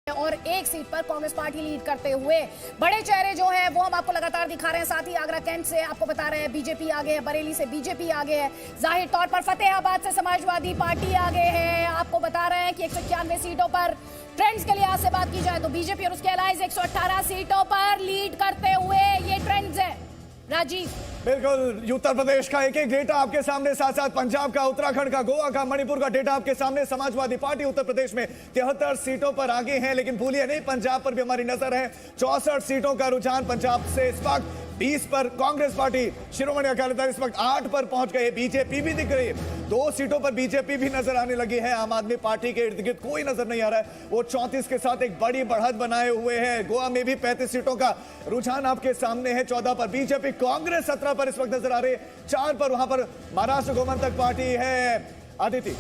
और एक सीट पर कांग्रेस पार्टी लीड करते हुए बड़े चेहरे जो हैं वो हम आपको लगातार दिखा रहे हैं। साथ ही आगरा कैंट से आपको बता रहे हैं बीजेपी आगे है, बरेली से बीजेपी आगे है, जाहिर तौर पर फतेहाबाद से समाजवादी पार्टी आगे है। आपको बता रहे हैं कि 191 सीटों पर ट्रेंड्स के लिहाज से बात की जाए तो बीजेपी और उसके अलायंस 118 सीटों पर लीड करते हुए ये ट्रेंड्स है। राजीव, बिल्कुल उत्तर प्रदेश का एक एक डेटा आपके सामने, साथ साथ पंजाब का, उत्तराखंड का, गोवा का, मणिपुर का डेटा आपके सामने। समाजवादी पार्टी उत्तर प्रदेश में 73 सीटों पर आगे है, लेकिन भूलिए नहीं पंजाब पर भी हमारी नजर है। 64 सीटों का रुझान पंजाब से इस वक्त 20 पर कांग्रेस पार्टी, शिरोमणि अकाली दल इस वक्त 8 पर पहुंच गए। बीजेपी भी दिख रही है, 2 सीटों पर बीजेपी भी नजर आने लगी है। आम आदमी पार्टी के इर्द गिर्द कोई नजर नहीं आ रहा है, वो 34 के साथ एक बड़ी बढ़त बनाए हुए हैं। गोवा में भी 35 सीटों का रुझान आपके सामने है, 14 पर बीजेपी, कांग्रेस 17 पर इस वक्त नजर आ रही है, 4 पर वहां पर महाराष्ट्र गोमंतक पार्टी है। आदित्य,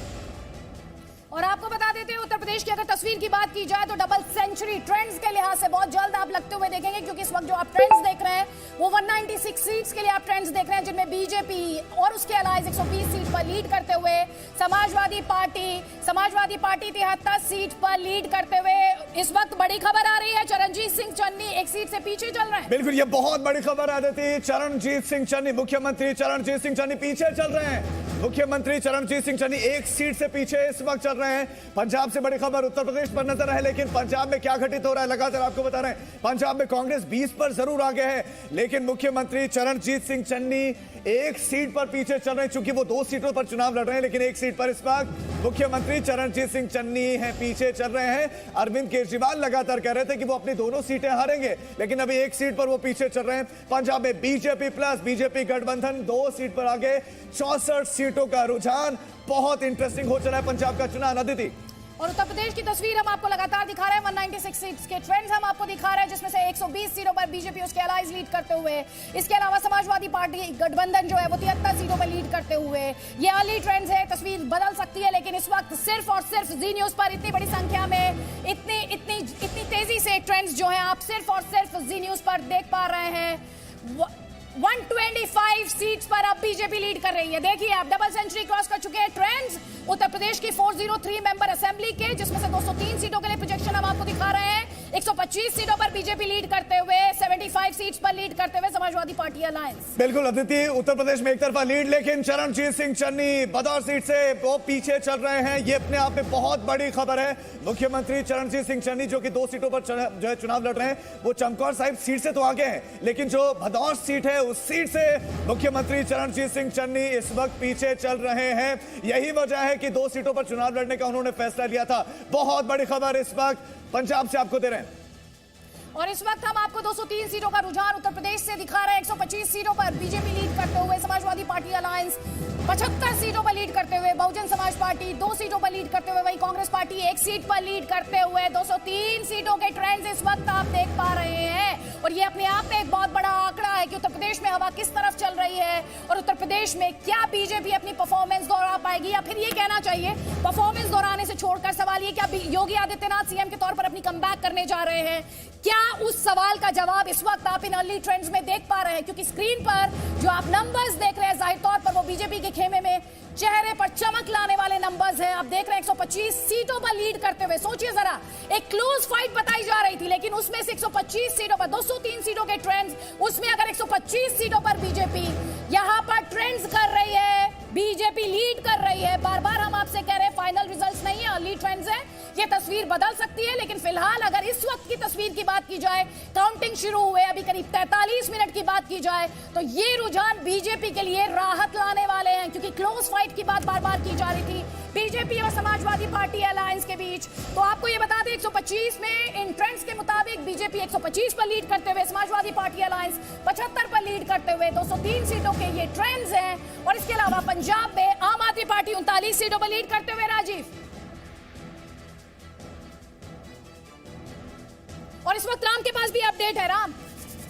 और आपको बता देते हैं उत्तर प्रदेश की अगर तस्वीर की बात की जाए तो डबल सेंचुरी ट्रेंड्स के लिहाज से बहुत जल्द आप लगते हुए देखेंगे, क्योंकि इस वक्त जो आप ट्रेंड्स देख रहे हैं वो 196 सीट्स के लिए आप ट्रेंड्स देख रहे हैं, जिनमें बीजेपी और उसके अलायंस 120 सीट पर लीड करते हुए, समाजवादी पार्टी 73 सीट पर लीड करते हुए। इस वक्त बड़ी खबर आ रही है, चरणजीत सिंह चन्नी एक सीट से पीछे चल रहे हैं। बिल्कुल, ये बहुत बड़ी खबर आ रही। चरणजीत सिंह चन्नी, मुख्यमंत्री चरणजीत सिंह चन्नी पीछे चल रहे हैं। मुख्यमंत्री चरणजीत सिंह चन्नी एक सीट से पीछे इस वक्त चल रहे हैं। पंजाब से बड़ी खबर उत्तर प्रदेश पर नजर है, लेकिन पंजाब में क्या घटित हो रहा है लगातार आपको बता रहे हैं। पंजाब में कांग्रेस 20 पर जरूर आगे है, लेकिन मुख्यमंत्री चरणजीत सिंह चन्नी एक सीट पर पीछे चल रहे हैं, चूंकि वो 2 सीटों पर चुनाव लड़ रहे हैं, लेकिन एक सीट पर इस वक्त मुख्यमंत्री चरणजीत सिंह चन्नी है, पीछे चल रहे हैं। अरविंद केजरीवाल लगातार कह रहे थे कि वो अपनी दोनों सीटें हारेंगे, लेकिन अभी एक सीट पर वो पीछे चल रहे हैं। पंजाब में बीजेपी प्लस बीजेपी गठबंधन 2 सीट पर आगे, 64 सीटों का रुझान बहुत इंटरेस्टिंग हो चला है पंजाब का चुनाव। अदिति, और उत्तर प्रदेश की तस्वीर हम आपको लगातार दिखा रहे हैं, 196 सीट्स के ट्रेंड्स हम आपको दिखा रहे हैं, जिसमें से 120 सीटों पर बीजेपी उसके अलायंस लीड करते हुए, इसके अलावा समाजवादी पार्टी गठबंधन जो है वो 73 सीटों पर लीड करते हुए। ये अर्ली ट्रेंड्स है, तस्वीर बदल सकती है, लेकिन इस वक्त सिर्फ और सिर्फ जी न्यूज पर इतनी बड़ी संख्या में, इतनी तेजी से ट्रेंड्स जो है आप सिर्फ और सिर्फ जी न्यूज पर देख पा रहे हैं। 125 सीट्स पर अब बीजेपी लीड कर रही है। देखिए आप, डबल सेंचुरी क्रॉस कर चुके हैं ट्रेंड्स उत्तर प्रदेश की 403 मेंबर असेंबली के, जिसमें से 203 सीटों के लिए प्रोजेक्शन हम आपको दिखा रहे हैं। 125 सीटों पर बीजेपी लीड करते हुए, 75 सीट्स पर लीड करते हुए समाजवादी पार्टी अलायंस। बिल्कुल अदिति, उत्तर प्रदेश में एक तरफा लीड, लेकिन चरणजीत सिंह चन्नी बदौर सीट से वो पीछे चल रहे हैं। ये अपने आप में बहुत बड़ी खबर है। मुख्यमंत्री चरणजीत सिंह चन्नी जो कि 2 सीटों पर जो है चुनाव लड़ रहे हैं, वो चमकौर साहिब सीट से तो आगे हैं, लेकिन जो भदौर सीट है उस सीट से मुख्यमंत्री चरणजीत सिंह चन्नी इस वक्त पीछे चल रहे हैं। यही वजह है कि 2 सीटों पर चुनाव लड़ने का उन्होंने फैसला लिया था। बहुत बड़ी खबर इस वक्त पंजाब से आपको दे रहे हैं। और इस वक्त हम आपको 203 सीटों का रुझान उत्तर प्रदेश से दिखा रहे हैं। 125 सीटों पर बीजेपी लीड करते हुए, समाजवादी पार्टी अलायंस 75 सीटों पर लीड करते हुए, बहुजन समाज पार्टी 2 सीटों पर लीड करते हुए, वही कांग्रेस पार्टी 1 सीट पर लीड करते हुए। 203 सीटों के ट्रेंड्स इस वक्त आप देख पा रहे हैं, और ये अपने आप में एक बहुत बड़ा आंकड़ा है कि उत्तर प्रदेश में हवा किस तरफ चल रही है, और उत्तर प्रदेश में क्या बीजेपी अपनी परफॉर्मेंस दोहरा पाएगी, या फिर ये कहना चाहिए परफॉर्मेंस दोहराने से छोड़कर सवाल ये, क्या योगी आदित्यनाथ सीएम के तौर पर अपनी कमबैक करने जा रहे हैं? क्या उस सवाल का जवाब इस वक्त आप इन अर्ली ट्रेंड्स में देख पा रहे हैं, क्योंकि स्क्रीन पर जो आप नंबर्स देख रहे हैं जाहिर तौर पर वो बीजेपी के खेमे में चेहरे पर चमक लाने वाले नंबर्स हैं। आप देख रहे हैं 125 सीटों पर लीड करते हुए। सोचिए जरा, एक क्लोज फाइट बताई जा रही थी, लेकिन उसमें से 125 सीटों पर 203 सीटों के ट्रेंड्स, उसमें अगर 125 सीटों पर बीजेपी यहां पर ट्रेंड्स कर रही है, बीजेपी लीड कर रही है। बार बार हम आपसे कह रहे हैं फाइनल रिजल्ट्स नहीं है, अर्ली ट्रेंड्स है, ये तस्वीर बदल सकती है, लेकिन फिलहाल अगर इस वक्त की तस्वीर की बात की जाए, काउंटिंग शुरू हुए अभी करीब 43 मिनट की बात की जाए, तो ये रुझान बीजेपी के लिए राहत लाने वाले हैं, क्योंकि क्लोज फाइट की बात बार बार की जा रही थी बीजेपी और समाजवादी पार्टी अलायंस के बीच। तो आपको ये बता दें 125 में इन ट्रेंड्स के मुताबिक बीजेपी 125 पर लीड करते हुए, समाजवादी पार्टी अलायंस 75 पर लीड करते हुए, 203 सीटों के ये ट्रेंड्स हैं। और इसके अलावा पंजाब में आम आदमी पार्टी 39 सीटों पर लीड करते हुए। राजीव, और इस वक्त राम के पास भी अपडेट है। राम,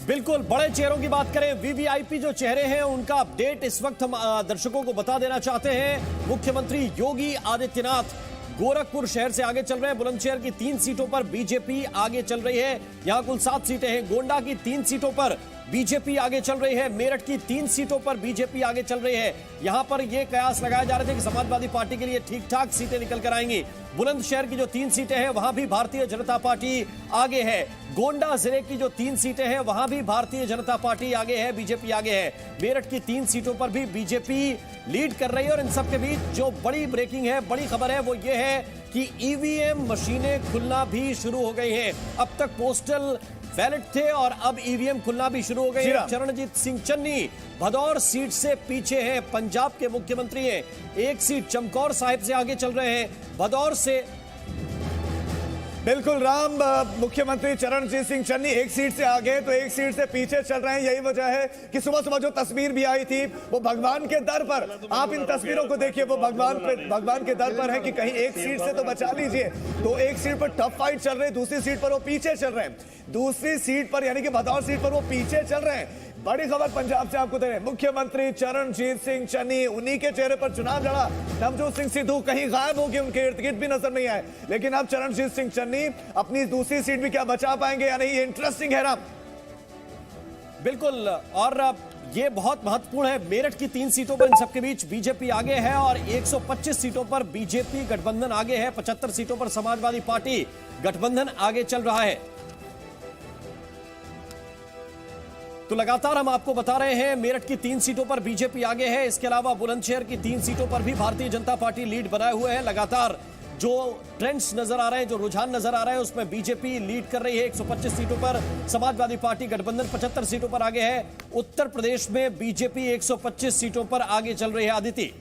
बिल्कुल, बड़े चेहरों की बात करें, वीवीआईपी जो चेहरे हैं उनका अपडेट इस वक्त हम दर्शकों को बता देना चाहते हैं। मुख्यमंत्री योगी आदित्यनाथ गोरखपुर शहर से आगे चल रहे हैं। बुलंदशहर की 3 सीटों पर बीजेपी आगे चल रही है, यहां कुल 7 सीटें हैं। गोंडा की 3 सीटों पर बीजेपी आगे चल रही है। मेरठ की 3 सीटों पर बीजेपी आगे चल रही है। यहां पर यह कयास लगाए जा रहे थे कि समाजवादी पार्टी के लिए ठीक ठाक सीटें निकल कर आएंगी। बुलंदशहर की जो 3 सीटें हैं वहां भी भारतीय जनता पार्टी आगे है। गोंडा जिले की जो 3 सीटें हैं वहां भी भारतीय जनता पार्टी आगे है, बीजेपी आगे है। मेरठ की 3 सीटों पर भी बीजेपी लीड कर रही है। और इन सब के बीच जो बड़ी ब्रेकिंग है, बड़ी खबर है, वो ये है कि ईवीएम मशीनें खुलना भी शुरू हो गई हैं। अब तक पोस्टल बैलेट थे और अब ईवीएम खुलना भी शुरू हो गए हैं। चरणजीत सिंह चन्नी भदौर सीट से पीछे हैं, पंजाब के मुख्यमंत्री हैं। एक सीट चमकौर साहिब से आगे चल रहे हैं, भदौर से। बिल्कुल राम, मुख्यमंत्री चरणजीत सिंह चन्नी एक सीट से आगे तो एक सीट से पीछे चल रहे हैं। यही वजह है कि सुबह सुबह जो तस्वीर भी आई थी वो भगवान के दर पर, आप इन तस्वीरों को देखिए, वो भगवान के दर पर है कि कहीं एक सीट से तो बचा लीजिए। तो एक सीट पर टफ फाइट चल रही है, दूसरी सीट पर वो पीछे चल रहे हैं। दूसरी सीट पर यानी कि भदौर सीट पर वो पीछे चल रहे हैं। बड़ी खबर पंजाब से आपको दे रहे हैं। मुख्यमंत्री चरणजीत सिंह चन्नी, उन्हीं के चेहरे पर चुनाव लड़ा नवजोत सिंह सिद्धू कहीं गायब हो गए, उनके इर्द गिर्द भी नजर नहीं आए। लेकिन अब चरणजीत सिंह चन्नी अपनी दूसरी सीट भी क्या बचा पाएंगे या नहीं, ये इंटरेस्टिंग है राम। बिल्कुल, और ये बहुत महत्वपूर्ण है। मेरठ की 3 सीटों पर इन सबके बीच बीजेपी आगे है और 125 सीटों पर बीजेपी गठबंधन आगे है। 75 सीटों पर समाजवादी पार्टी गठबंधन आगे चल रहा है। तो लगातार हम आपको बता रहे हैं, मेरठ की 3 सीटों पर बीजेपी आगे है। इसके अलावा बुलंदशहर की 3 सीटों पर भी भारतीय जनता पार्टी लीड बनाए हुए है। लगातार जो ट्रेंड्स नजर आ रहे हैं, जो रुझान नजर आ रहे हैं, उसमें बीजेपी लीड कर रही है। 125 सीटों पर समाजवादी पार्टी गठबंधन 75 सीटों पर आगे है। उत्तर प्रदेश में बीजेपी 125 सीटों पर आगे चल रही है। आदिति,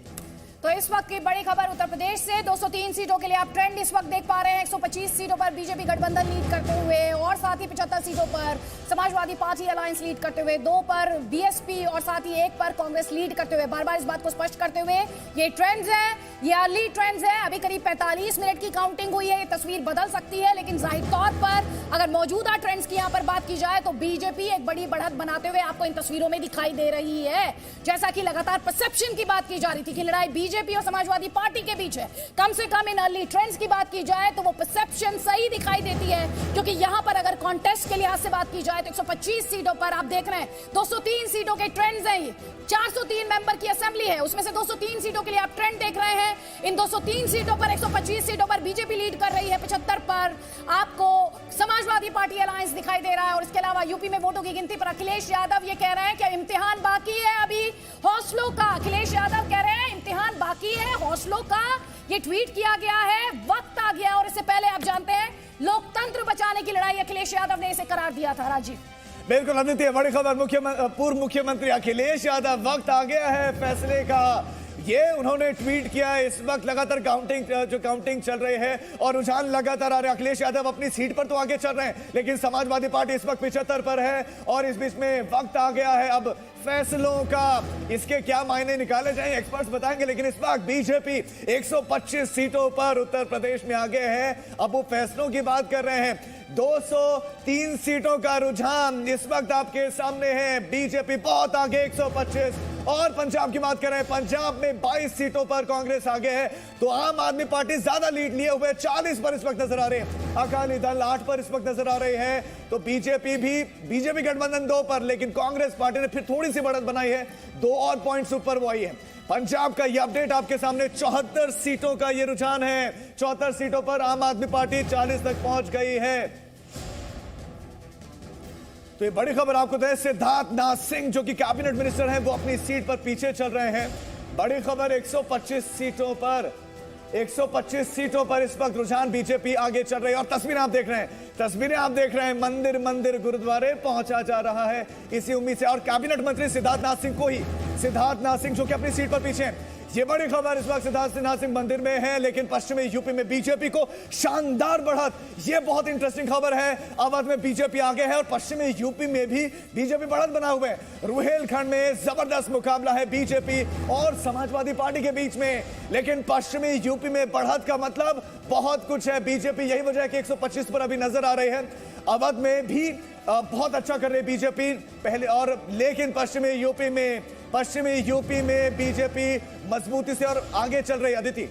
तो इस वक्त की बड़ी खबर उत्तर प्रदेश से 203 सीटों के लिए आप ट्रेंड इस वक्त देख पा रहे हैं। 125 सीटों पर बीजेपी गठबंधन लीड करते हुए और साथ ही 75 सीटों पर समाजवादी पार्टी अलायंस लीड करते हुए, 2 पर बीएसपी और साथ ही 1 पर कांग्रेस लीड करते हुए। बार बार इस बात को स्पष्ट करते हुए, ये ट्रेंड्स हैं, ये अर्ली ट्रेंड्स हैं। अभी करीब 45 मिनट की काउंटिंग हुई है। ये तस्वीर बदल सकती है, लेकिन जाहिर तौर पर अगर मौजूदा ट्रेंड्स की यहाँ पर बात की जाए तो बीजेपी एक बड़ी बढ़त बनाते हुए आपको इन तस्वीरों में दिखाई दे रही है। जैसा कि लगातार परसेप्शन की बात की जा रही थी कि लड़ाई बीजेपी और समाजवादी पार्टी के बीच है, कम से कम इन अर्ली ट्रेंड्स की बात की जाए तो वो परसेप्शन सही दिखाई देती है। क्योंकि यहां पर अगर कॉन्टेस्ट के लिहाज से बात की जाए तो 125 सीटों पर आप देख रहे हैं 203 सीटों के ट्रेंड्स हैं। ये 403 मेंबर की असेंबली है, उसमें से 203 सीटों के लिए आप ट्रेंड देख रहे हैं। इन 203 सीटों पर 125 सीटों पर बीजेपी लीड कर रही है, 75 पर आपको समाजवादी पार्टी अलायंस दिखाई दे रहा है। और इसके अलावा यूपी में वोटों की गिनती पर अखिलेश यादव ये कह रहे हैं कि इम्तिहान बाकी है अभी हौसलों का। अखिलेश यादव कह रहे हैं इम्तिहान बाकी है हौसलों का। ये ट्वीट किया गया है, वक्त आ गया। और इससे पहले आप जानते हैं लोकतंत्र बचाने की लड़ाई अखिलेश यादव ने इसे करार दिया था। राजीव, बिल्कुल आदित्य, बड़ी खबर, पूर्व मुख्यमंत्री अखिलेश यादव, वक्त आ गया है फैसले का, ये उन्होंने ट्वीट किया। इस वक्त लगातार काउंटिंग चल रही है और रुझान लगातार आ रहे हैं। अखिलेश यादव अपनी सीट पर तो आगे चल रहे हैं, लेकिन समाजवादी पार्टी इस वक्त 75 पर है और इस बीच में वक्त आ गया है अब फैसलों का। इसके क्या मायने निकाले जाएंगे एक्सपर्ट्स बताएंगे, लेकिन इस वक्त बीजेपी 125 सीटों पर उत्तर प्रदेश में आगे है। अब वो फैसलों की बात कर रहे हैं। 203 सीटों का रुझान इस वक्त आपके सामने है। बीजेपी बहुत आगे 125। और पंजाब की बात करें, पंजाब में 22 सीटों पर कांग्रेस आगे है। तो आम आदमी पार्टी ज्यादा लीड लिए हुए 40 पर इस वक्त नजर आ रही है। अकाली दल 8 पर इस वक्त नजर आ रही है। तो बीजेपी गठबंधन 2 पर, लेकिन कांग्रेस पार्टी ने फिर थोड़ी सी बढ़त बनाई है, 2 और पॉइंट्स ऊपर वो आई है। पंजाब का ये अपडेट आपके सामने, 74 सीटों का ये रुझान है। 74 सीटों पर आम आदमी पार्टी 40 तक पहुंच गई है। तो ये बड़ी खबर आपको दे, सिद्धार्थ नाथ सिंह जो कि कैबिनेट मिनिस्टर हैं वो अपनी सीट पर पीछे चल रहे हैं। बड़ी खबर, 125 सीटों पर 125 सीटों पर इस वक्त रुझान बीजेपी आगे चल रही है। और तस्वीरें आप देख रहे हैं, मंदिर मंदिर गुरुद्वारे पहुंचा जा रहा है इसी उम्मीद से। और कैबिनेट मंत्री सिद्धार्थ नाथ सिंह जो कि अपनी सीट पर पीछे हैं। ये बड़ी खबर, इस वक्त सिद्धार्थ नाथ सिंह मंदिर में है, लेकिन पश्चिमी यूपी में बीजेपी को शानदार बढ़त। ये बहुत इंटरेस्टिंग खबर है। अवध में बीजेपी आगे है और पश्चिमी यूपी में भी बीजेपी बढ़त बना हुए है। रुहेलखंड में जबरदस्त मुकाबला है बीजेपी और समाजवादी पार्टी के बीच में, लेकिन पश्चिमी यूपी में बढ़त का मतलब बहुत कुछ है। बीजेपी, यही वजह है कि 125 पर अभी नजर आ रही है। अवध में भी बहुत अच्छा कर रही है बीजेपी पहले, और लेकिन पश्चिमी यूपी में बीजेपी मजबूती से और आगे चल रही है। अदिति,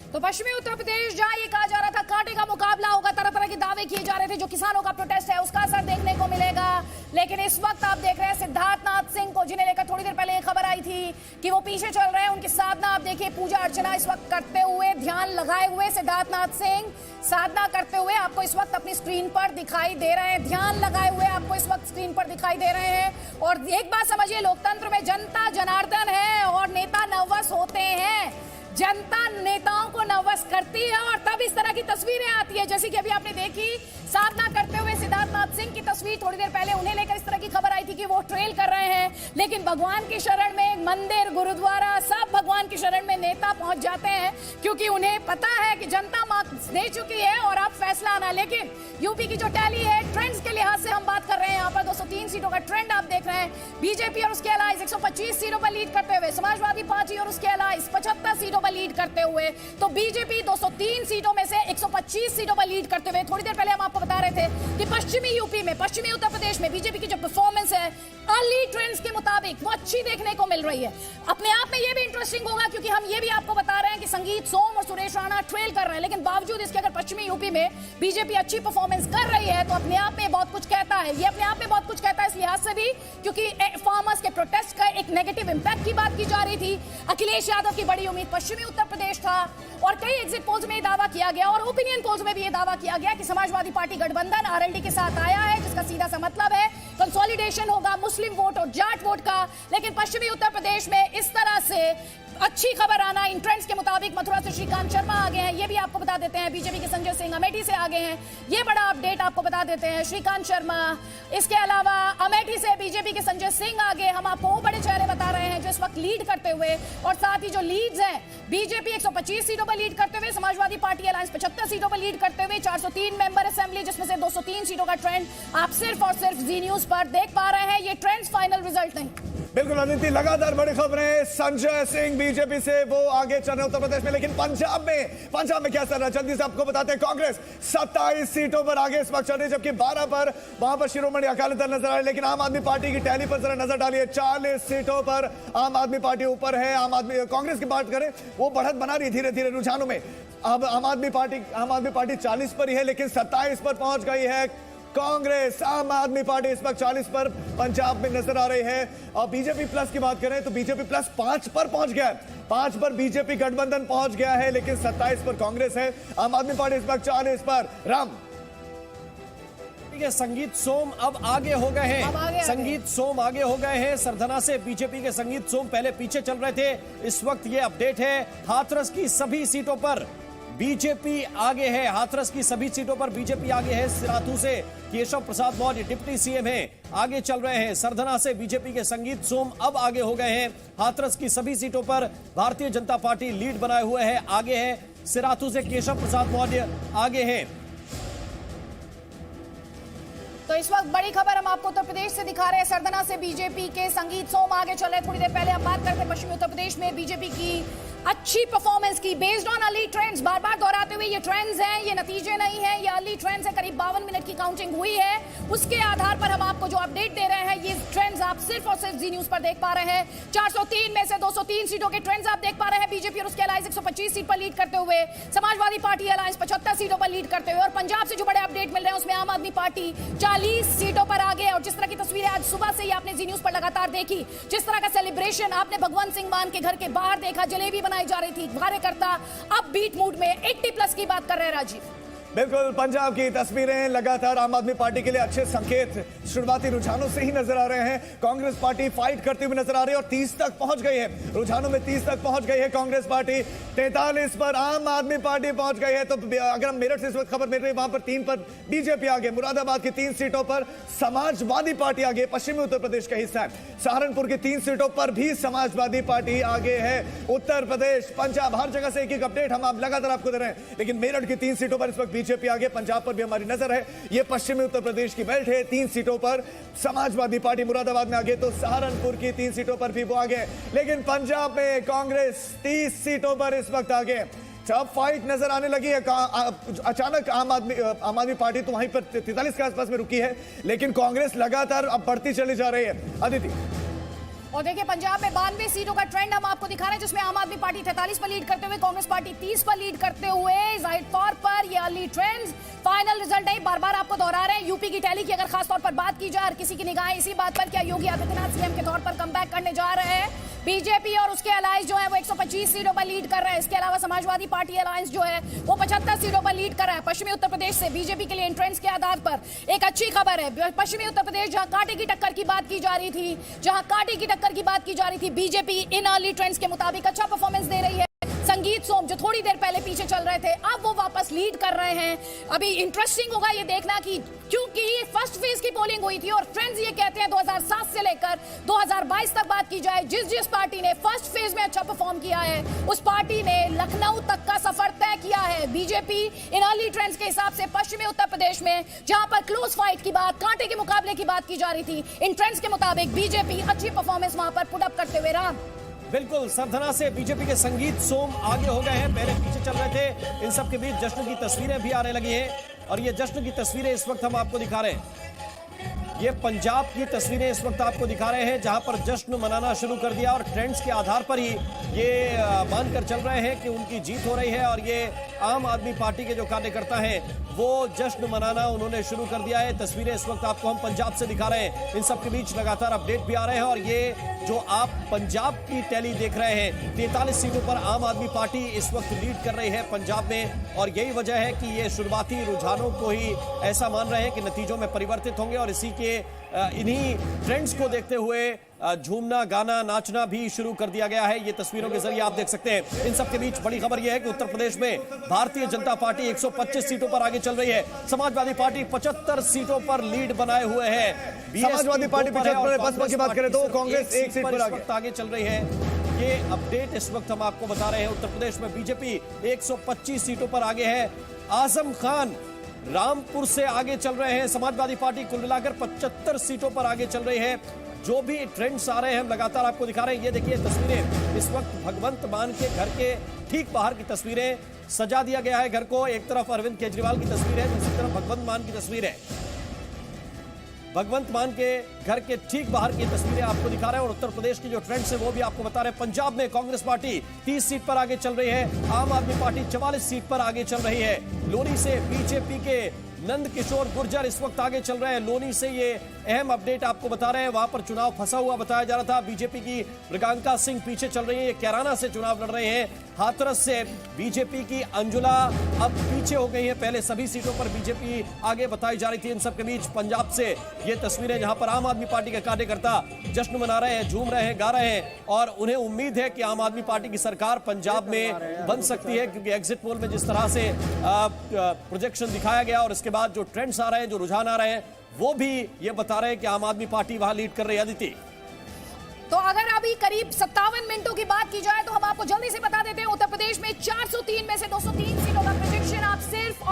तो पश्चिमी उत्तर प्रदेश जहां ये कहा जा रहा था कांटे का मुकाबला होगा, तरह तरह के दावे किए जा रहे थे, जो किसानों का प्रोटेस्ट है उसका असर देखने को मिलेगा। लेकिन इस वक्त आप देख रहे हैं सिद्धार्थनाथ सिंह को, जिन्हें लेकर थोड़ी देर पहले एक खबर आई थी कि वो पीछे चल रहे हैं। उनकी साधना आप देखिए, पूजा अर्चना इस वक्त करते हुए, ध्यान लगाए हुए सिद्धार्थनाथ सिंह साधना करते हुए आपको इस वक्त अपनी स्क्रीन पर दिखाई दे रहे हैं। ध्यान लगाए हुए आपको इस वक्त स्क्रीन पर दिखाई दे रहे हैं। और एक बात समझिए, लोकतंत्र में जनता जनार्दन है और नेता नर्वस होते हैं। जनता नेताओं को नर्वस करती है और तब इस तरह की तस्वीरें आती है, जैसे कि अभी आपने देखी साधना करते हुए सिद्धार्थनाथ सिंह की तस्वीर। थोड़ी देर पहले उन्हें लेकर इस तरह की खबर आई थी कि वो ट्रेल कर रहे हैं, लेकिन भगवान की शरण में मंदिर, गुरुद्वारा, सब भगवान की शरण में नेता पहुंच जाते हैं, क्योंकि उन्हें पता है कि जनता मार्क्स दे चुकी है और अब फैसला आना। लेकिन यूपी की जो टैली है, ट्रेंड्स के लिहाज से हम बात कर रहे हैं, यहाँ पर 203 सीटों का ट्रेंड आप देख रहे हैं। बीजेपी और उसके अलाइज 125 सीटों पर लीड करते हुए, समाजवादी पार्टी और उसके अलाइज 75 सीटों पर लीड करते हुए, तो बीजेपी 203 सीटों में से 125 सीटों पर लीड करते हुए। थोड़ी देर पहले हम आपको बता रहे थे कि पश्चिमी यूपी में, पश्चिमी उत्तर प्रदेश में बीजेपी की जो परफॉर्मेंस है अर्ली ट्रेंड्स के मुताबिक वो अच्छी देखने को मिल रही है। अपने आप में ये भी इंटरेस्टिंग होगा, क्योंकि हम ये भी आपको बता रहे हैं कि संगीत सोम और सुरेश राणा ट्रेल कर रहे हैं, लेकिन बावजूद इसके अगर पश्चिमी यूपी में बीजेपी अच्छी परफॉर्मेंस कर रही है तो अपने आप में बहुत कुछ कहता है। ये अपने आप में बहुत कुछ कहता है इस लिहाज से भी, क्योंकि फार्मर्स के प्रोटेस्ट का एक नेगेटिव इंपैक्ट की बात की जा रही थी। अखिलेश यादव की बड़ी उम्मीद पश्चिमी उत्तर प्रदेश था और कई एग्जिट पोल्स में दावा किया गया और ओपिनियन पोल्स में भी ये दावा किया गया कि समाजवादी पार्टी गठबंधन आरएलडी के साथ आया है, जिसका सीधा सा मतलब है कंसोलिडेशन होगा मुस्लिम वोट और जाट वोट का। लेकिन पश्चिमी उत्तर प्रदेश में इस तरह से अच्छी खबर आना, इन ट्रेंड्स के मुताबिक मथुरा से श्रीकांत शर्मा आगे हैं, ये भी आपको बता देते हैं। बीजेपी के संजय सिंह अमेठी से आगे हैं, ये बड़ा अपडेट आपको बता देते हैं, श्रीकांत शर्मा। इसके अलावा अमेठी से बीजेपी के संजय सिंह आगे, हम आपको वो बड़े चेहरे बता रहे हैं जो इस वक्त लीड करते हुए। और साथ ही जो लीड्स हैं, बीजेपी 125 सीटों पर लीड करते हुए, समाजवादी पार्टी अलायंस 75 सीटों पर लीड करते हुए, 403 मेंबर असेंबली जिसमें से 203 सीटों का ट्रेंड आप सिर्फ और सिर्फ जी न्यूज पर देख पा रहे हैं। ये ट्रेंड्स फाइनल रिजल्ट नहीं। बिल्कुल अदिति, लगातार बड़ी खबरें। संजय सिंह बीजेपी से वो आगे चल रहे उत्तर प्रदेश में, लेकिन पंजाब में क्या चल रहा है जल्दी से आपको बताते हैं। कांग्रेस 27 सीटों पर आगे इस वक्त चल रही है, जबकि 12 पर वहां पर शिरोमणि अकाली दल नजर आ रही है। लेकिन आम आदमी पार्टी की टैली पर जरा नजर डालिए, 40 सीटों पर आम आदमी पार्टी ऊपर है। कांग्रेस की बात करें, वो बढ़त बना रही है धीरे धीरे रुझानों में। अब आम आदमी पार्टी 40 पर ही है, लेकिन 27 पर पहुंच गई है कांग्रेस। आम आदमी पार्टी इस वक्त 40 पर पंजाब में नजर आ रही है। और बीजेपी प्लस की बात करें तो बीजेपी प्लस 5 पर पहुंच गया है, 5 पर बीजेपी गठबंधन पहुंच गया है, लेकिन 27 पर कांग्रेस है। आम आदमी पार्टी इस वक्त 40 पर। राम, संगीत सोम अब आगे हो गए हैं, संगीत सोम आगे हो गए हैं सरधना से। बीजेपी के संगीत सोम पहले पीछे चल रहे थे, इस वक्त ये अपडेट है। हाथरस की सभी सीटों पर बीजेपी आगे है, हाथरस की सभी सीटों पर बीजेपी आगे है। सिराथू से केशव प्रसाद मौर्य डिप्टी सीएम हैं, आगे चल रहे हैं। सरधना से बीजेपी के संगीत सोम अब आगे हो गए हैं। हाथरस की सभी सीटों पर भारतीय जनता पार्टी लीड बनाए हुए है, आगे है। सिराथू से केशव प्रसाद मौर्य आगे हैं। तो इस वक्त बड़ी खबर हम आपको उत्तर प्रदेश से दिखा रहे हैं। सरधना से बीजेपी के संगीत सोम आगे चल रहे। थोड़ी देर पहले हम बात करते पश्चिमी उत्तर प्रदेश में बीजेपी की अच्छी परफॉर्मेंस की, बेस्ड ऑन अर्ली ट्रेंड्स। बार बार दोहराते हुए ये ट्रेंड्स हैं, ये नतीजे नहीं हैं, ये अर्ली ट्रेंड्स है। करीब 52 मिनट की काउंटिंग हुई है, उसके आधार पर हम आपको जो अपडेट दे रहे हैं, ये ट्रेंड्स आप सिर्फ और सिर्फ जी न्यूज पर देख पा रहे हैं। 403 में से 203 सीटों के ट्रेंड्स आप देख पा रहे हैं। बीजेपी और उसके अलायंस 125 सीट पर लीड करते हुए, समाजवादी पार्टी अलायंस 75 सीटों पर लीड करते हुए, और पंजाब से जो बड़े अपडेट मिल रहे हैं उसमें आम आदमी पार्टी 40 सीटों पर आगे। और जिस तरह की तस्वीरें आज सुबह से ही आपने जी न्यूज पर लगातार देखी, जिस तरह का सेलिब्रेशन आपने भगवंत सिंह मान के घर के बाहर देखा, जलेबी बनाई जा रही थी, कार्यकर्ता अब बीट मूड में 80 प्लस की बात कर रहे हैं। राजीव, बिल्कुल पंजाब की तस्वीरें लगातार आम आदमी पार्टी के लिए अच्छे संकेत शुरुआती रुझानों से ही नजर आ रहे हैं। कांग्रेस पार्टी फाइट करती हुई नजर आ रही है और 30 तक पहुंच गई है, रुझानों में 30 तक पहुंच गई है कांग्रेस पार्टी। 43 पर आम आदमी पार्टी पहुंच गई है। तो अगर हम मेरठ से इस वक्त खबर मिल रही है, वहां पर 3 पर बीजेपी आगे, मुरादाबाद की 3 सीटों पर समाजवादी पार्टी आगे, पश्चिमी उत्तर प्रदेश का हिस्सा है। सहारनपुर की 3 सीटों पर भी समाजवादी पार्टी आगे है। उत्तर प्रदेश, पंजाब, हर जगह से एक एक अपडेट हम लगातार आपको दे रहे हैं। लेकिन मेरठ की 3 सीटों पर इस वक्त बीजेपी आगे, पंजाब पर भी हमारी नजर है। यह पश्चिमी उत्तर प्रदेश की बेल्ट है, 3 सीटों पर समाजवादी पार्टी मुरादाबाद में आगे, तो सहारनपुर की 3 सीटों पर भी वो आगे। लेकिन पंजाब में कांग्रेस 30 सीटों पर इस वक्त आगे। अब फाइट नजर आने लगी है। अचानक आम आदमी पार्टी तो वहीं पर 43 के आसपास में रुकी है, लेकिन कांग्रेस लगातार अब बढ़ती चली जा रही है। अदिति, और देखिए पंजाब में 92 सीटों का ट्रेंड हम आपको दिखा रहे हैं, जिसमें आम आदमी पार्टी 43 पर लीड करते हुए, कांग्रेस पार्टी 30 पर लीड करते हुए। जाहिर तौर पर ये अर्ली ट्रेंड्स, फाइनल रिजल्ट नहीं, बार बार आपको दोहरा रहे हैं। यूपी पार्टी की टैली की अगर खासतौर पर बात की जाए, हर किसी की निगाहें इसी बात पर क्या योगी आदित्यनाथ सीएम के तौर पर कमबैक करने जा रहे हैं। बीजेपी और उसके अलायंस जो है वो 125 सीटों पर लीड कर रहे हैं। इसके अलावा समाजवादी पार्टी अलायंस जो है वो 75 सीटों पर लीड कर रहा है। पश्चिमी उत्तर प्रदेश से बीजेपी के लिए एंट्रेंस के आधार पर एक अच्छी खबर है। पश्चिमी उत्तर प्रदेश जहां कांटे की टक्कर की बात की जा रही थी, बीजेपी इन अर्ली ट्रेंड्स के मुताबिक अच्छा परफॉर्मेंस दे रही है। संगीत सोम जो थोड़ी देर पहले पीछे चल रहे थे, अब वो वापस लीड कर रहे हैं। अभी इंटरेस्टिंग होगा ये देखना कि क्योंकि फर्स्ट फेज की पोलिंग हुई थी और ट्रेंड्स ये कहते हैं 2007 से लेकर 2022 तक बात की जाए, जिस पार्टी ने फर्स्ट फेज में अच्छा परफॉर्म किया है उस पार्टी ने लखनऊ तक का सफर तय किया है। बीजेपी इन अर्ली ट्रेंड्स के हिसाब से पश्चिमी उत्तर प्रदेश में जहां पर क्लोज फाइट की बात, कांटे के मुकाबले की बात की जा रही थी, इन ट्रेंड्स के मुताबिक बीजेपी अच्छी परफॉर्मेंस वहां पर पुट अप करते हुए रहा। बिल्कुल सरधना से बीजेपी के संगीत सोम आगे हो गए हैं, पहले पीछे चल रहे थे। इन सब के बीच जश्न की तस्वीरें भी आने लगी हैं और ये जश्न की तस्वीरें इस वक्त हम आपको दिखा रहे हैं। ये पंजाब की तस्वीरें इस वक्त आपको दिखा रहे हैं जहां पर जश्न मनाना शुरू कर दिया और ट्रेंड्स के आधार पर ही ये मानकर चल रहे हैं कि उनकी जीत हो रही है। और ये आम आदमी पार्टी के जो कार्यकर्ता हैं वो जश्न मनाना उन्होंने शुरू कर दिया है। तस्वीरें इस वक्त आपको हम पंजाब से दिखा रहे हैं। इन सब के बीच लगातार अपडेट भी आ रहे हैं और ये जो आप पंजाब की टैली देख रहे हैं, 43 सीटों पर आम आदमी पार्टी इस वक्त लीड कर रही है पंजाब में। और यही वजह है कि ये शुरुआती रुझानों को ही ऐसा मान रहे हैं कि नतीजों में परिवर्तित होंगे और इसी के इन्हीं ट्रेंड्स को देखते हुए झूमना, गाना, नाचना भी शुरू कर दिया गया है। ये तस्वीरों के जरिए आप देख सकते हैं। इन सब के बीच बड़ी खबर यह है कि उत्तर प्रदेश में भारतीय जनता पार्टी 125 सीटों पर आगे चल रही है। समाजवादी पार्टी 75 सीटों पर लीड बनाए हुए है। समाजवादी पार्टी 75, बसपा की बात करें तो कांग्रेस एक सीट पर आगे चल रही है। ये अपडेट इस वक्त हम आपको बता रहे हैं। उत्तर प्रदेश में बीजेपी 125 सीटों पर आगे है। आजम खान रामपुर से आगे चल रहे हैं। समाजवादी पार्टी कुल मिलाकर 75 सीटों पर आगे चल रही है। जो भी ट्रेंड्स आ रहे हैं हम लगातार आपको दिखा रहे हैं। ये देखिए तस्वीरें इस वक्त भगवंत मान के घर के ठीक बाहर की तस्वीरें। सजा दिया गया है घर को। एक तरफ अरविंद केजरीवाल की तस्वीर है, दूसरी तरफ भगवंत मान की तस्वीर है। भगवंत मान के घर के ठीक बाहर की तस्वीरें आपको दिखा रहे हैं और उत्तर प्रदेश की जो ट्रेंड्स है वो भी आपको बता रहे हैं। पंजाब में कांग्रेस पार्टी 30 सीट पर आगे चल रही है। आम आदमी पार्टी 44 सीट पर आगे चल रही है। लोनी से बीजेपी के नंद किशोर गुर्जर इस वक्त आगे चल रहे हैं। लोनी से ये अहम अपडेट आपको बता रहे हैं। वहां पर चुनाव फंसा हुआ बताया जा रहा था। बीजेपी की मृगांका सिंह पीछे चल रही है। ये कैराना से चुनाव लड़ रहे हैं। हाथरस से बीजेपी की अंजुला अब पीछे हो गई है। पहले सभी सीटों पर बीजेपी आगे बताई जा रही थी। इन सब के बीच पंजाब से ये तस्वीरें जहां पर आम आदमी पार्टी के कार्यकर्ता जश्न मना रहे हैं, झूम रहे हैं, गा रहे हैं और उन्हें उम्मीद है कि आम आदमी पार्टी की सरकार पंजाब में बन सकती है, क्योंकि एग्जिट पोल में जिस तरह से प्रोजेक्शन दिखाया गया और इसके बाद जो ट्रेंड्स आ रहे हैं, जो रुझान आ रहे हैं, वो भी ये बता रहे हैं कि आम आदमी पार्टी वहां लीड कर रही है। अदिति, तो अगर अभी करीब 57 मिनटों की बात की जाए तो हम आपको जल्दी से बता देते हैं उत्तर प्रदेश में 403 में से 203 सीटों का प्रोजेक्शन आप सिर्फ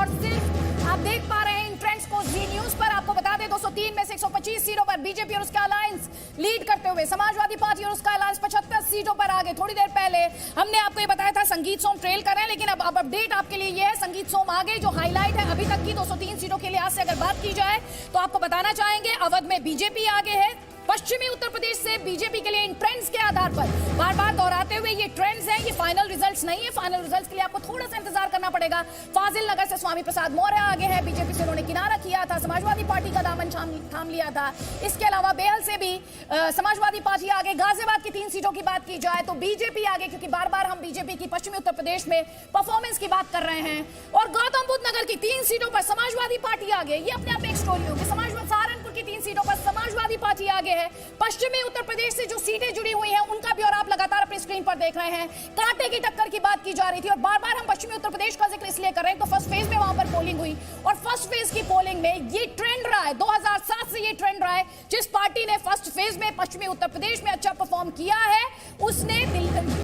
आप देख पा रहे हैं इन ट्रेंड्स को जी न्यूज पर। आपको बता दें 203 में से 125 सीटों पर बीजेपी और उसका अलायंस लीड करते हुए, समाजवादी पार्टी और उसका अलायंस 75 सीटों पर आगे। थोड़ी देर पहले हमने आपको ये बताया था संगीत सोम ट्रेल कर रहे हैं, लेकिन अब अपडेट आपके लिए ये है, संगीत सोम आगे। जो हाईलाइट है अभी तक की 203 सीटों के लिहाज से अगर बात की जाए तो आपको बताना चाहेंगे अवध में बीजेपी आगे है। पश्चिमी उत्तर प्रदेश से बीजेपी के लिए इन ट्रेंड्स के आधार पर बार बार दोहराते हुए ये ट्रेंड्स हैं, ये फाइनल रिजल्ट्स नहीं है। फाइनल रिजल्ट्स के लिए आपको थोड़ा सा इंतजार करना पड़ेगा। फाजिल नगर से स्वामी प्रसाद मौर्य आगे है। बीजेपी से उन्होंने किनारा किया था, समाजवादी पार्टी का दामन थाम लिया था। इसके अलावा बेहल से भी समाजवादी पार्टी आगे। गाजियाबाद की 3 सीटों की बात की जाए तो बीजेपी आगे, क्योंकि बार बार हम बीजेपी की पश्चिमी उत्तर प्रदेश में परफॉर्मेंस की बात कर रहे हैं। और गौतम बुद्ध नगर की 3 सीटों पर समाजवादी पार्टी आगे। ये अपने आप में एक स्टोरी होगी। सहारनपुर की 3 सीटों पर समाजवादी पार्टी आगे है। पश्चिमी उत्तर प्रदेश से जो सीटें जुड़ी हुई हैं उनका भी और आप लगातार अपनी स्क्रीन पर देख रहे हैं। कांटे की टक्कर की बात की जा रही थी और बार बार हम पश्चिमी उत्तर प्रदेश का जिक्र इसलिए कर रहे हैं तो फर्स्ट फेज में वहां पर पोलिंग हुई और फर्स्ट फेज की पोलिंग में ये ट्रेंड रहा है। 2007 से ये ट्रेंड रहा है। जिस पार्टी ने फर्स्ट फेज में पश्चिमी उत्तर प्रदेश में अच्छा परफॉर्म किया है उसने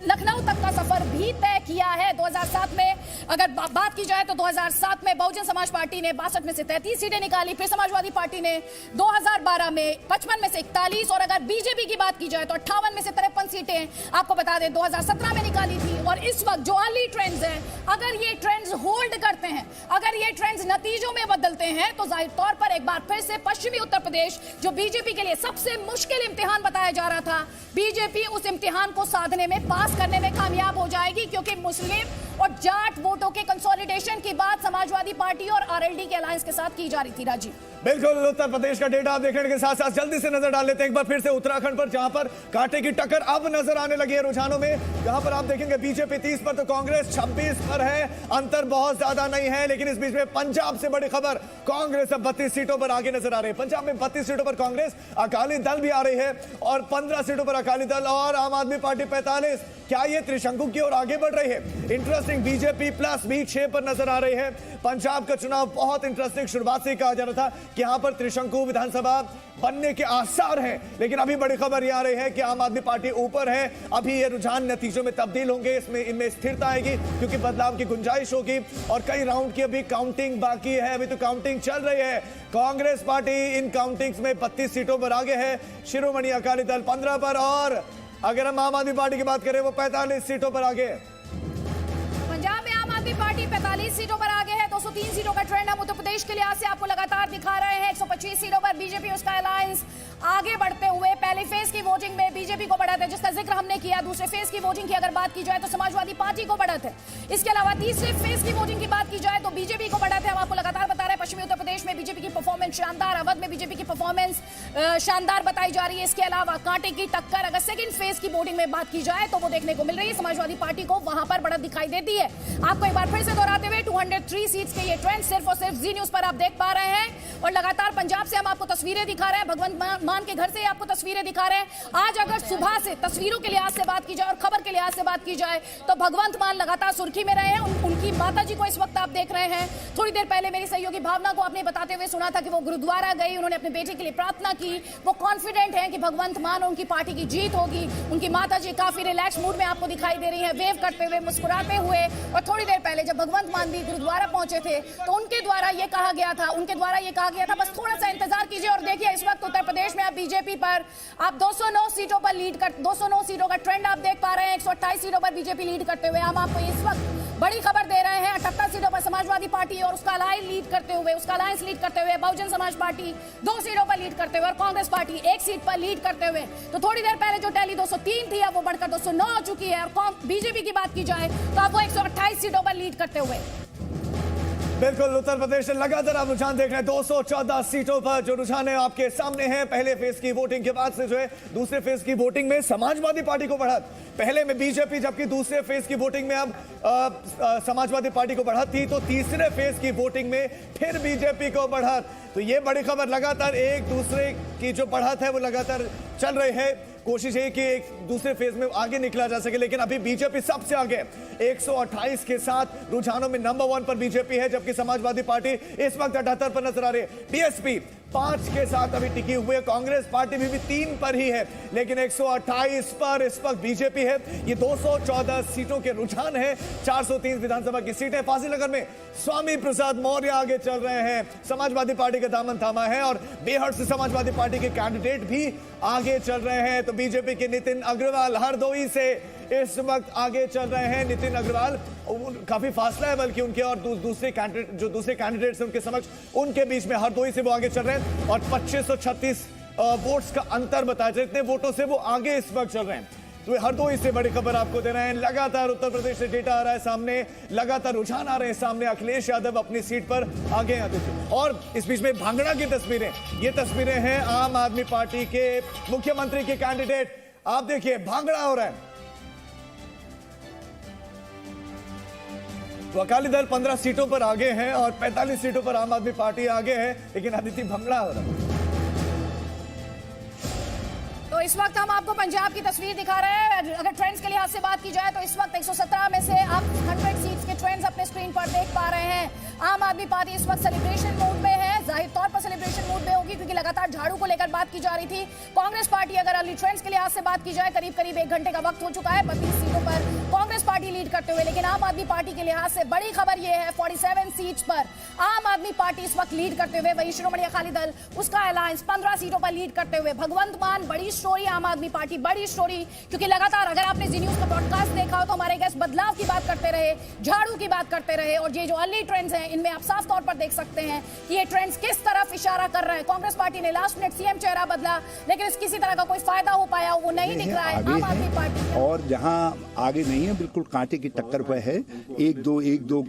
लखनऊ तक का सफर भी तय किया है। 2007 में अगर बात की जाए तो 2007 में बहुजन समाज पार्टी ने 62 में से 33 सीटें निकाली। फिर समाजवादी पार्टी ने 2012 में 55 में से 41 और अगर बीजेपी की बात की जाए तो 58 में से 53 सीटें आपको बता दें 2017 में निकाली थी। और इस वक्त जो अर्ली ट्रेंड्स हैं, अगर ये ट्रेंड्स होल्ड करते हैं, अगर ये ट्रेंड्स नतीजों में बदलते हैं तो जाहिर तौर पर एक बार फिर से पश्चिमी उत्तर प्रदेश जो बीजेपी के लिए सबसे मुश्किल इम्तिहान बताया जा रहा था, बीजेपी उस इम्तिहान को साधने में, पास करने में कामयाब हो जाएगी, क्योंकि मुस्लिम और जाट वोटों के कंसोलिडेशन की बात समाजवादी पार्टी और आरएलडी के अलायंस के साथ की जा रही थी। राजीव, बिल्कुल, उत्तर प्रदेश का डेटा आप देखने के साथ साथ जल्दी से नजर डाल लेते हैं एक बार फिर से उत्तराखंड पर, जहां पर कांटे की टक्कर अब नजर आने लगी है रुझानों में। जहां पर आप देखेंगे बीजेपी 30 पर तो कांग्रेस 26 पर है, अंतर बहुत ज्यादा नहीं है। लेकिन इस बीच में पंजाब से बड़ी खबर, कांग्रेस अब 32 सीटों पर आगे नजर आ रही है। पंजाब में 32 सीटों पर कांग्रेस, अकाली दल भी आ रही है और 15 सीटों पर अकाली दल और आम आदमी पार्टी 45। क्या ये त्रिशंकु की ओर आगे बढ़ रही है? इंटरेस्टिंग, बीजेपी प्लस भी 6 पर नजर आ रही है। पंजाब का चुनाव बहुत इंटरेस्टिंग, शुरुआत से ही कहा जा रहा था कि यहां पर त्रिशंकु विधानसभा बनने के आसार हैं, लेकिन अभी बड़ी खबर यह आ रही है कि आम आदमी पार्टी ऊपर है। अभी ये रुझान नतीजों में तब्दील होंगे, इनमें स्थिरता आएगी क्योंकि बदलाव की गुंजाइश होगी और कई राउंड की अभी काउंटिंग बाकी है। अभी तो काउंटिंग चल रही है। कांग्रेस पार्टी इन काउंटिंग्स में 32 सीटों पर आगे है, शिरोमणि अकाली दल 15 पर और अगर हम आम आदमी पार्टी की बात करें वो 45 सीटों पर आगे है। पंजाब में आम आदमी पार्टी 45 सीटों पर आगे है। 203 सीटों का ट्रेंड हम उत्तर प्रदेश के लिहाज से आपको लगातार दिखा रहे हैं। 125 सीटों पर बीजेपी उसका अलायंस आगे बढ़ते हुए पहले फेज की वोटिंग में बीजेपी को बढ़त है, जिसका जिक्र हमने किया। दूसरे फेज की वोटिंग की अगर बात की जाए तो समाजवादी पार्टी को बढ़त है। इसके अलावा तीसरे फेज की वोटिंग की बात की जाए तो बीजेपी को बढ़त है। हम आपको लगातार बता रहे हैं पश्चिमी उत्तर प्रदेश में बीजेपी की परफॉर्मेंस शानदार, अवध में बीजेपी की परफॉर्मेंस शानदार बताई जा रही है। इसके अलावा कांटे की टक्कर अगर सेकंड फेज की वोटिंग में बात की जाए तो वो देखने को मिल रही है। समाजवादी पार्टी को वहां पर बढ़त दिखाई देती है। आपको एक बार फिर से दोहराते हुए 203 सीट्स के ये ट्रेंड सिर्फ और सिर्फ जी न्यूज पर आप देख पा रहे हैं और लगातार पंजाब से हम आपको तस्वीरें दिखा रहे हैं। भगवंत मान के घर से आपको तस्वीरें दिखा रहे हैं। आज अगर सुबह से तस्वीरों के लिहाज से बात की जाए और खबर के लिहाज से बात की जाए तो भगवंत मान लगातार सुर्खी में रहे हैं। उनकी माताजी को इस वक्त आप देख रहे हैं। थोड़ी देर पहले मेरी सहयोगी भावना को आपने बताते हुए सुना था कि वो गुरुद्वारा गई, उन्होंने अपने बेटे के लिए प्रार्थना की। वो कॉन्फिडेंट है कि भगवंत मान और उनकी पार्टी की जीत होगी। उनकी माताजी काफी रिलैक्स मूड में आपको दिखाई दे रही है, वेव करते हुए, मुस्कुराते हुए। और थोड़ी देर पहले जब भगवंत मान भी गुरुद्वारा पहुंचे थे तो उनके द्वारा ये कहा गया था बस थोड़ा सा इंतजार कीजिए। और देखिए इस वक्त उत्तर प्रदेश में आप बीजेपी पर आप 209 सीटों पर लीड कर 209 सीटों का ट्रेंड आप देख पा रहे हैं। 128 सीटों पर बीजेपी लीड करते हुए हम आपको इस वक्त बड़ी खबर दे रहे हैं। 78 सीटों पर समाजवादी पार्टी और उसका अलायंस लीड करते हुए बहुजन समाज पार्टी 2 सीटों पर लीड करते हुए और कांग्रेस पार्टी 1 सीट पर लीड करते हुए। तो थोड़ी देर पहले जो टैली 203 थी अब वो बढ़कर 209 हो चुकी है। और बीजेपी की बात की जाए तो अब वो 128 सीटों पर लीड करते हुए। बिल्कुल, उत्तर प्रदेश से लगातार आप रुझान देख रहे हैं। 214 सीटों पर जो रुझान है आपके सामने है। पहले फेज की वोटिंग के बाद से जो है दूसरे फेज की वोटिंग में समाजवादी पार्टी को बढ़त, पहले में बीजेपी, जबकि दूसरे फेज की वोटिंग में अब समाजवादी पार्टी को बढ़त थी, तो तीसरे फेज की वोटिंग में फिर बीजेपी को बढ़त। तो ये बड़ी खबर, लगातार एक दूसरे की जो बढ़त है वो लगातार चल रही है। कोशिश है कि एक दूसरे फेज में आगे निकला जा सके, लेकिन अभी बीजेपी सबसे आगे 128 के साथ रुझानों में नंबर 1 पर बीजेपी है, जबकि समाजवादी पार्टी इस वक्त 78 पर नजर आ रही है। बीएसपी 5 के साथ अभी टिकी हुई है। कांग्रेस पार्टी भी 3 पर ही है, लेकिन 128 पर इस वक्त बीजेपी है। ये 214 सीटों के रुझान है। 403 विधानसभा की सीटें। फाजिलनगर में स्वामी प्रसाद मौर्य आगे चल रहे हैं, समाजवादी पार्टी का दामन थामा है और बेहद से समाजवादी पार्टी के कैंडिडेट भी आगे चल रहे हैं। तो बीजेपी के नितिन अग्रवाल हरदोई से इस वक्त आगे चल रहे हैं। नितिन अग्रवाल, काफी फासला है बल्कि उनके और दूसरे कैंडिडेट्स हैं उनके समक्ष, उनके बीच में हरदोई से वो आगे चल रहे हैं और 2536 वोट्स का अंतर बताया जाए, इतने वोटों से वो आगे इस वक्त चल रहे हैं। तो हरदोई से बड़ी खबर आपको दे रहे हैं। लगातार उत्तर प्रदेश से डेटा आ रहा है सामने, लगातार रुझान आ रहे हैं सामने। अखिलेश यादव अपनी सीट पर आगे हैं। और इस बीच में भांगड़ा की तस्वीरें, ये तस्वीरें हैं आम आदमी पार्टी के मुख्यमंत्री के कैंडिडेट। आप देखिए भांगड़ा हो रहा है। तो अकाली दल 15 सीटों पर आगे है और 45 सीटों पर आम आदमी पार्टी आगे है, लेकिन अदिति भंगड़ा हो रहा है। तो इस वक्त हम आपको पंजाब की तस्वीर दिखा रहे हैं। अगर ट्रेंड्स के लिहाज से बात की जाए तो इस वक्त 117 में से आप 100 सीट्स के ट्रेंड्स अपने स्क्रीन पर देख पा रहे हैं। आम आदमी पार्टी इस वक्त सेलिब्रेशन मूड में है, जाहिर तौर पर सेलिब्रेशन मूड में होगी क्योंकि लगातार झाड़ू को लेकर बात की जा रही थी। कांग्रेस पार्टी अगर अर्ली ट्रेंड्स के लिहाज से बात की जाए करीब 1 घंटे का वक्त हो चुका है। 32 सीटों पर कांग्रेस पार्टी लीड करते हुए, लेकिन आम आदमी पार्टी के लिहाज से बड़ी खबर यह है 47 सीट्स पर आम आदमी पार्टी इस वक्त लीड करते हुए। वही शिरोमणि अकाली दल उसका अलायंस 15 सीटों पर लीड करते हुए। भगवंत मान, बड़ी स्टोरी आम आदमी पार्टी, बड़ी स्टोरी, क्योंकि लगातार अगर आपने जी न्यूज का ब्रॉडकास्ट देखा हो तो हमारे गेस्ट बदलाव की बात करते रहे, झाड़ू की बात करते रहे और ये जो अर्ली ट्रेंड्स हैं इनमें आप साफ तौर पर देख सकते हैं कि ये ट्रेंड्स किस तरफ इशारा कर रहे हैं। कांग्रेस पार्टी ने लास्ट मिनट सीएम चेहरा बदला, लेकिन इस किसी तरह का कोई फायदा हो पाया वो नहीं दिख रहा है आगे आम आदमी है, पार्टी। और जहां आगे नहीं है बिल्कुल कांटे की टक्कर पे है, 1-2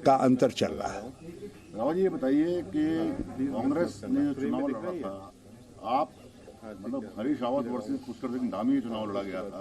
का अंतर चल रहा है। रावत जी ये बताइए कि कांग्रेस ने जो चुनाव लड़ा था, आप मतलब हरीश रावत वर्सेस पुष्कर सिंह धामी चुनाव लड़ा गया था,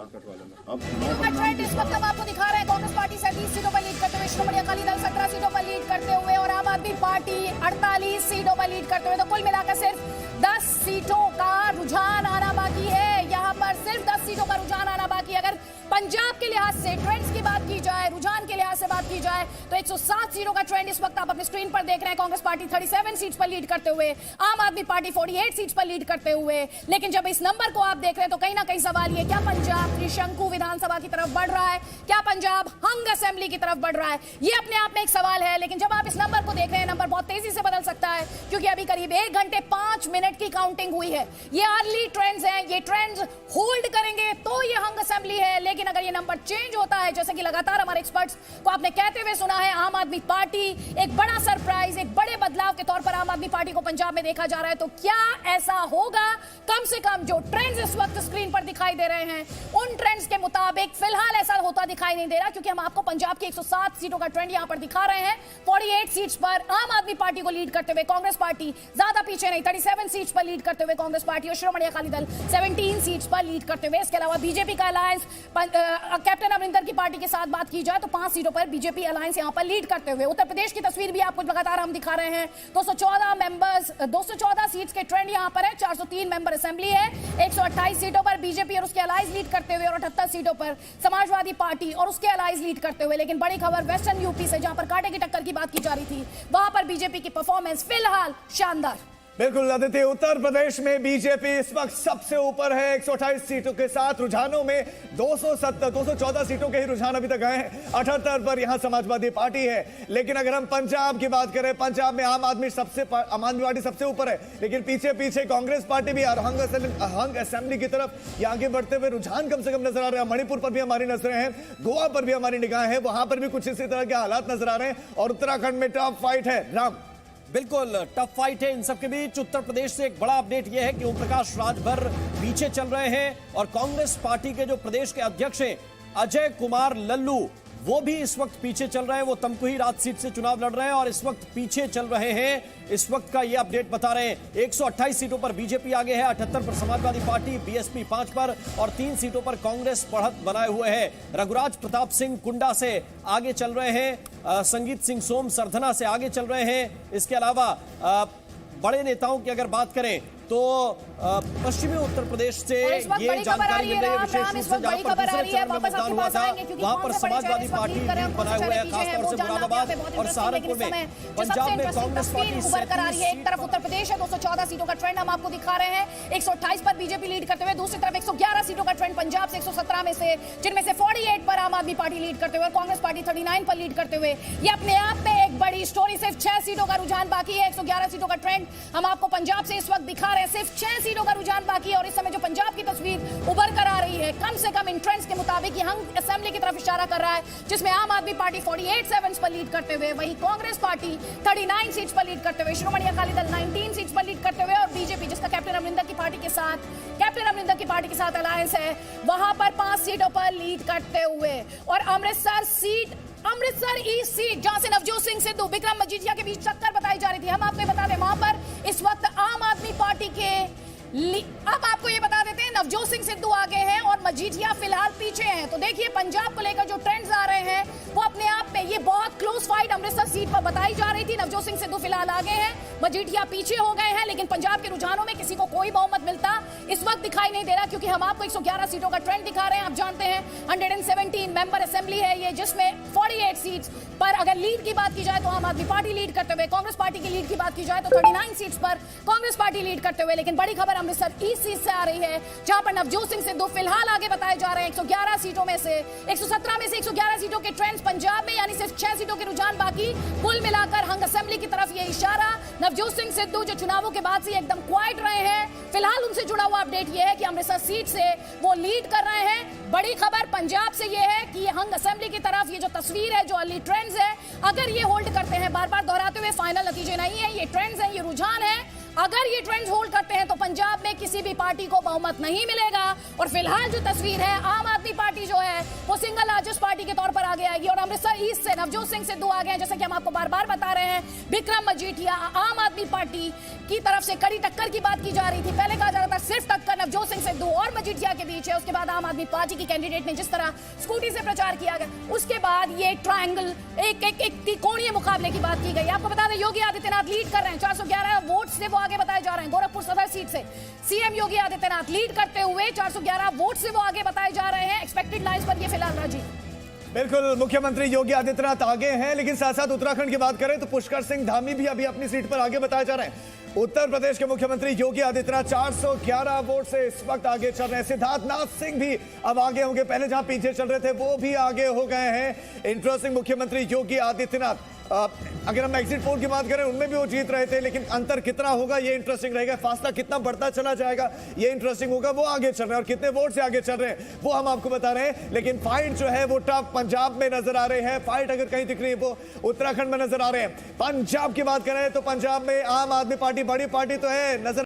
अब चुनाव का ट्रेंड इस वक्त हम आपको दिखा रहे हैं। कांग्रेस पार्टी 37 सीटों पर लीड करते हुए, शिरोमणि अकाली दल 17 सीटों पर लीड करते हुए और आम आदमी पार्टी 48 सीटों पर लीड करते हुए। तो कुल मिलाकर सिर्फ 10 सीटों का रुझान आना बाकी है। यहाँ पर सिर्फ 10 सीटों का रुझान आना बाकी है। अगर पंजाब के लिहाज से ट्रेंड्स की बात की जाए, रुझान के लिहाज से बात की जाए, तो 107 सीटों का ट्रेंड इस वक्त आप अपनी स्क्रीन पर देख रहे हैं। कांग्रेस पार्टी 37 सीट्स पर लीड करते हुए, आम आदमी पार्टी 48 सीट्स पर लीड करते हुए। लेकिन जब इस नंबर को आप देख रहे हैं तो कहीं ना कहीं सवाल ये, क्या पंजाब त्रिशंकु विधानसभा की तरफ बढ़ रहा है? क्या पंजाब हंग असेंबली की तरफ बढ़ रहा है? ये अपने आप में एक सवाल है। लेकिन जब आप इस नंबर को देख रहे हैं, नंबर बहुत तेजी से बदल सकता है, क्योंकि अभी करीब 1 घंटे 5 मिनट की काउंटिंग हुई है। ये अर्ली ट्रेंड्स हैं, ये ट्रेंड्स होल्ड करेंगे तो ये हंग असेंबली है। लेकिन अगर ये नंबर चेंज होता है, जैसे कि लगातार हमारे एक्सपर्ट्स को आपने कहते हुए सुना है, आम आदमी पार्टी एक बड़ा सरप्राइज, एक बड़े बदलाव के तौर पर आम आदमी पार्टी को पंजाब में देखा जा रहा है। तो क्या ऐसा होगा? कम से कम जो ट्रेंड्स इस वक्त स्क्रीन पर दिखाई दे रहे हैं, उन ट्रेंड्स के मुताबिक फिलहाल ऐसा होता दिखाई नहीं दे रहा, क्योंकि हम आपको पंजाब की 107 सीटों का ट्रेंड यहां पर दिखा रहे हैं। 48 सीट्स पर आम आदमी पार्टी को लीड करते हुए कांग्रेस पार्टी, ज्यादा पीछे नहीं, 37 सीट्स पर लीड करते हुए कांग्रेस पार्टी और शिरोमणि अकाली दल 17 सीट्स पर लीड करते हुए। इसके अलावा बीजेपी का अलायंस, कैप्टन अमरिंदर की पार्टी के साथ बात की जाए तो 5 सीटों पर बीजेपी अलायंस यहां पर लीड करते हुए। उत्तर प्रदेश की तस्वीर भी आपको लगातार हम दिखा रहे हैं। 214 सीट्स के ट्रेंड यहां पर है। 403 मेंबर असेंबली है। 128 सीटों पर बीजेपी और उसके अलायंस लीड करते हुए और 78 सीटों पर समाजवादी पार्टी और उसके अलायंस लीड करते हुए। लेकिन बड़ी खबर वेस्टर्न यूपी से, जहां पर कांटे की टक्कर की बात की जा रही थी, वहां पर बीजेपी की परफॉर्मेंस फिलहाल शानदार। बिल्कुल आदित्य, उत्तर प्रदेश में बीजेपी इस वक्त सबसे ऊपर है 128 सीटों के साथ। रुझानों में 214 सीटों के ही रुझान अभी तक गए हैं। 78 पर यहां समाजवादी पार्टी है। लेकिन अगर हम पंजाब की बात करें, पंजाब में आम आदमी पार्टी सबसे ऊपर है, लेकिन पीछे पीछे कांग्रेस पार्टी भी हंग असेंबली की तरफ आगे बढ़ते हुए रुझान कम से कम नजर आ रहे हैं। मणिपुर पर भी हमारी नजरें हैं, गोवा पर भी हमारी निगाह है, वहां पर भी कुछ इसी तरह के हालात नजर आ रहे हैं। और उत्तराखंड में टफ फाइट है। राम, बिल्कुल टफ फाइट है इन सबके बीच। उत्तर प्रदेश से एक बड़ा अपडेट यह है कि ओम प्रकाश राजभर पीछे चल रहे हैं और कांग्रेस पार्टी के जो प्रदेश के अध्यक्ष हैं अजय कुमार लल्लू, वो भी इस वक्त पीछे चल रहे हैं। वो तमकुही राज सीट से चुनाव लड़ रहे हैं और इस वक्त पीछे चल रहे हैं। इस वक्त का ये अपडेट बता रहे हैं। 128 सीटों पर बीजेपी आगे है, 78 पर समाजवादी पार्टी, बीएसपी 5 पर और 3 सीटों पर कांग्रेस बढ़त बनाए हुए है। रघुराज प्रताप सिंह कुंडा से आगे चल रहे हैं, संगीत सिंह सोम सरधना से आगे चल रहे हैं। इसके अलावा बड़े नेताओं की अगर बात करें तो पश्चिमी उत्तर प्रदेश से ये जानकारी मिल रही है, विशेष रूप से जहां पर दूसरे चरण में मतदान हुआ था वहां पर समाजवादी पार्टी बनाए हुए है, खासतौर से मुरादाबाद और सहारनपुर में। पंजाब में कांग्रेस पार्टी उभर कर आ रही है। एक तरफ उत्तर प्रदेश है, 214 सीटों का ट्रेंड हम आपको दिखा रहे हैं, 128 पर बीजेपी लीड करते हुए। दूसरी तरफ 111 सीटों का ट्रेंड पंजाब से 117 में से, जिनमें से 48 पर आम आदमी पार्टी लीड करते हुए और कांग्रेस पार्टी 39 पर लीड करते हुए। ये अपने आप में एक बड़ी स्टोरी। सिर्फ 6 सीटों का रुझान बाकी है। 111 सीटों का ट्रेंड हम आपको पंजाब से इस वक्त दिखा रहे हैं। सिर्फ 6 सीटों का रुझान बाकी है और इस समय जो पंजाब की तस्वीर उभर कर आ रही है, कम से कम इन ट्रेंड्स के मुताबिक ये हंग असेंबली की तरफ इशारा कर रहा है, जिसमें आम आदमी पार्टी 48 सीट्स पर लीड करते हुए, वहीं कांग्रेस पार्टी 39 सीट्स पर लीड करते हुए, शिरोमणि अकाली दल 19 सीट्स पर लीड करते हुए और बीजेपी, जिसका कैप्टन अमरिंदर की पार्टी के साथ अलायंस है, वहां पर 5 सीटों पर लीड करते हुए। और अमृतसर ईस्ट सीट, जहां से नवजोत सिंह सिद्धू, विक्रम मजीठिया के बीच टक्कर बताई जा रही थी, हम आपको बता दें वहां पर इस वक्त आम आदमी पार्टी के अब आपको ये बता देते हैं, नवजोत सिंह सिद्धू आगे हैं और मजीठिया फिलहाल पीछे हैं। तो देखिए पंजाब को लेकर जो ट्रेंड्स आ रहे हैं वो अपने आप में ये बहुत क्लोज फाइट अमृतसर सीट पर बताई जा रही थी। नवजोत सिंह सिद्धू फिलहाल आगे हैं, मजीठिया पीछे हो गए हैं, लेकिन पंजाब के रुझानों में किसी को कोई बहुमत मिलता इस वक्त दिखाई नहीं दे रहा, क्योंकि हम आपको 111 सीटों का ट्रेंड दिखा रहे हैं। आप जानते हैं 117 मेंबर असेंबली है ये, जिसमें 48 सीट्स पर अगर लीड की बात की जाए तो आम आदमी पार्टी लीड करते हुए, कांग्रेस पार्टी की लीड की बात की जाए तो 39 सीट्स पर कांग्रेस पार्टी लीड करते हुए। लेकिन बड़ी खबर अमृतसर ईस्ट सीट से आ रही है, जहां पर नवजोत सिंह सिद्धू फिलहाल आगे बताए जा रहे हैं। 111 सीटों में से 117 में से 111 सीटों के ट्रेंड्स पंजाब में, यानी सिर्फ 6 सीटों के रुझान बाकी। कुल मिलाकर हंग असेंबली की तरफ ये इशारा। नवजोत सिंह सिद्धू जो चुनावों के बाद से एकदम क्वाइट रहे हैं, फिलहाल उनसे जुड़ा हुआ अपडेट ये है कि अमृतसर सीट से वो लीड कर रहे हैं। बड़ी खबर पंजाब से ये है कि हंग असेंबली की तरफ ये जो तस्वीर है, जो अर्ली ट्रेंड्स है, अगर ये होल्ड करते हैं, बार बार दोहराते हुए, फाइनल नतीजे नहीं है, ये ट्रेंड्स हैं, ये रुझान है, अगर ये ट्रेंड होल्ड करते हैं तो पंजाब में किसी भी पार्टी को बहुमत नहीं मिलेगा और फिलहाल जो तस्वीर है, आम आदमी पार्टी जो है वो सिंगल लार्जेस्ट पार्टी के तौर पर आगे आएगी और अमृतसर ईस्ट से नवजोत सिंह सिद्धू आ गए हैं, जैसे कि हम आपको बार बार बता रहे हैं। विक्रम मजीठिया, आम आदमी पार्टी की तरफ से कड़ी टक्कर की बात की जा रही थी। पहले कहा जा रहा था सिर्फ टक्कर नवजोत सिंह सिद्धू और मजीठिया के बीच है, उसके बाद आम आदमी पार्टी की कैंडिडेट ने जिस तरह स्कूटी से प्रचार किया गया, उसके बाद ये ट्रायंगल एक त्रिकोणीय मुकाबले की बात की गई। आपको बता दें योगी आदित्यनाथ लीड कर रहे हैं, 411 वोट से वो आगे बताए जा रहे हैं। गोरखपुर सदर सीट से सीएम योगी आदित्यनाथ लीड करते हुए 411 वोट से वो आगे बताए जा रहे हैं। एक्सपेक्टेड लाइंस पर ये फिलहाल राजीव। बिल्कुल, मुख्यमंत्री योगी आदित्यनाथ आगे हैं, लेकिन साथ साथ उत्तराखंड की बात करें तो पुष्कर सिंह धामी भी अभी अपनी सीट पर आगे बताए जा रहे हैं। उत्तर प्रदेश के मुख्यमंत्री योगी आदित्यनाथ 411 वोट से इस वक्त आगे चल रहे हैं। सिद्धार्थनाथ सिंह भी अब आगे होंगे, पहले जहां पीछे चल रहे थे वो भी आगे हो गए हैं। इंटरेस्टिंग, मुख्यमंत्री योगी आदित्यनाथ, अगर हम एग्जिट पोल की बात करें उनमें भी वो जीत रहे थे, लेकिन अंतर कितना होगा ये इंटरेस्टिंग रहेगा। फासला कितना बढ़ता चला जाएगा ये इंटरेस्टिंग होगा। वो आगे चल रहे हैं और कितने वोट से आगे चल रहे हैं वो हम आपको बता रहे हैं। लेकिन फाइट जो है वो टफ पंजाब में नजर आ रहे हैं। फाइट अगर कहीं दिख रही है वो उत्तराखंड में नजर आ रहे हैं। पंजाब की बात करें तो पंजाब में आम आदमी पार्टी बड़ी पार्टी तो है, नजर